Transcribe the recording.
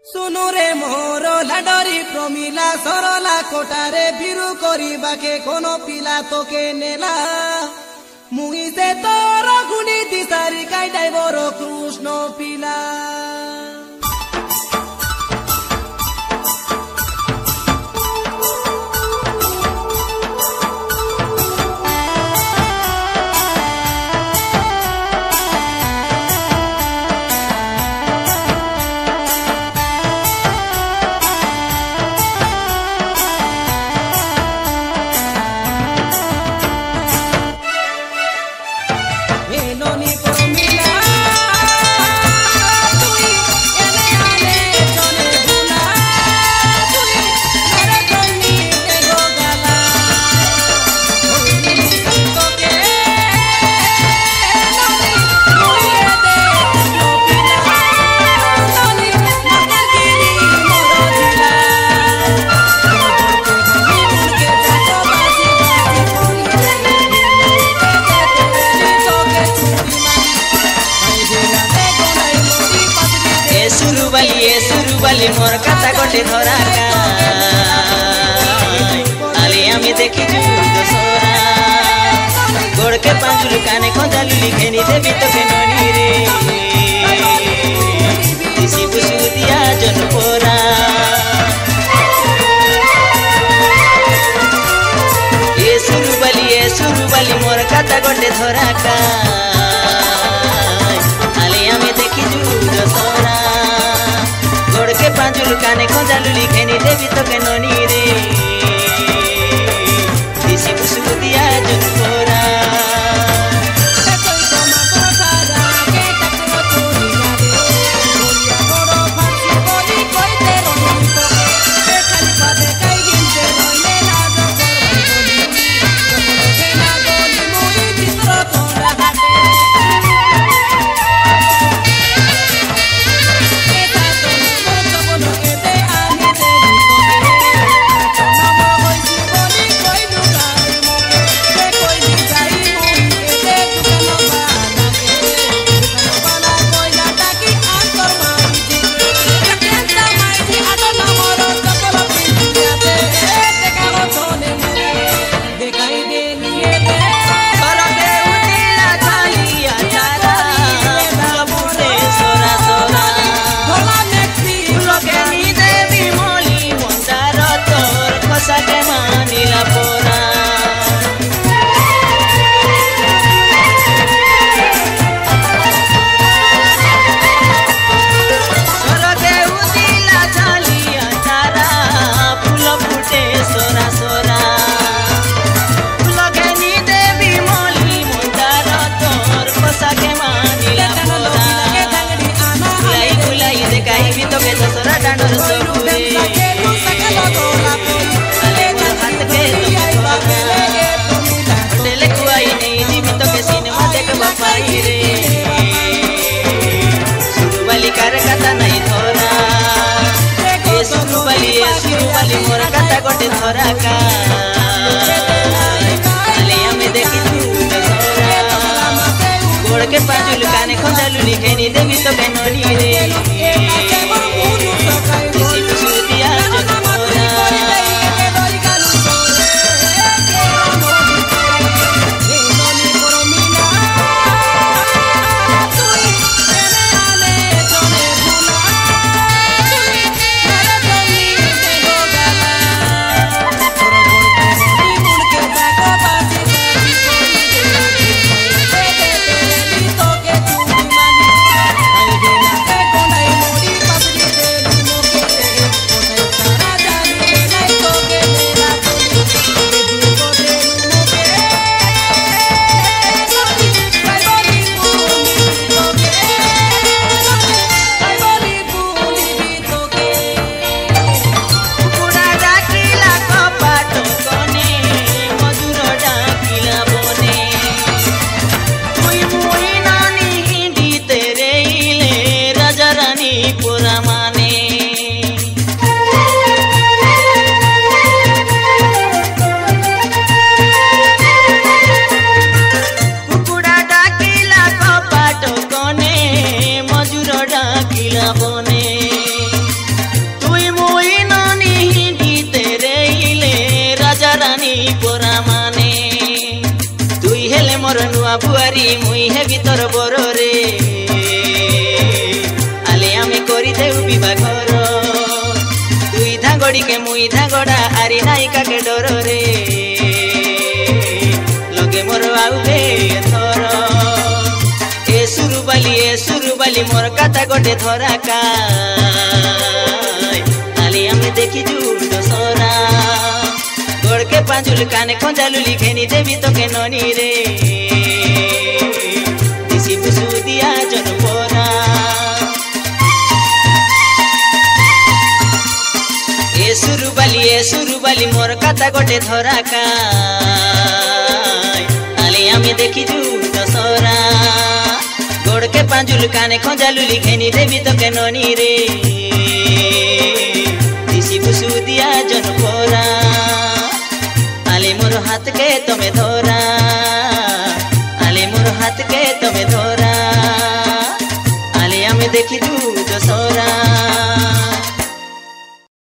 सुनु रे मोर लाडरी प्रमिला सरला कोटारे बिरु करिबाके कोनो पिला तोके नेला मुई से तोर गुनी दिसारी काई डाइवर कृष्ण पिला सुरुवाली मोर कथा गोटे धराका आले आमी देखी दसरा गोड़ के पांचुल काने खोजालू लिखेनी देवी तो के ननी रे दिसी बुसु दिया जनपोरा ए सुरुवाली मोर कथा गोटे धराका आले आमी देखी दसरा गोड़ के पांचुल काने खोजालू लिखेनी देवी तो के ननी रे दिसी बुसु दिया जनपोरा सुरुवाली मोर कथा गोटे धराका आले आमी देखी दसरा गोड़ के पांचुल काने खोजालू लिखेनी देवी तो के ननी रे दिसी बुसु दिया जनपोरा मोर नुआ बुआरी मुई हे भीतर बर रे आले आमे करी देउ विवाहर तुई धांगड़ी के मुई धांगड़ा आरी नायिका के डर रे लगे मोर आउबे थर ए सुरुबाली मोर काता गोटे धरा का आले आमे देखी जू दसरा गोड़ के पांजुल काने कंजालुली घेनी देवी तो के ननी रे दिसी बुसु दिया जन पोरा ए सुरुबाली मोर काता गोटे धरा का आले आमे देखी जू दसरा गोड़ के पांजुल काने कंजालुली घेनी देवी तो के ननी रे दिसी बुसु दिया जन पोरा आले मोर हाथ के तमे धरा आले मोर हाथ के तमे धरा आले आमे देखी दू दसरा।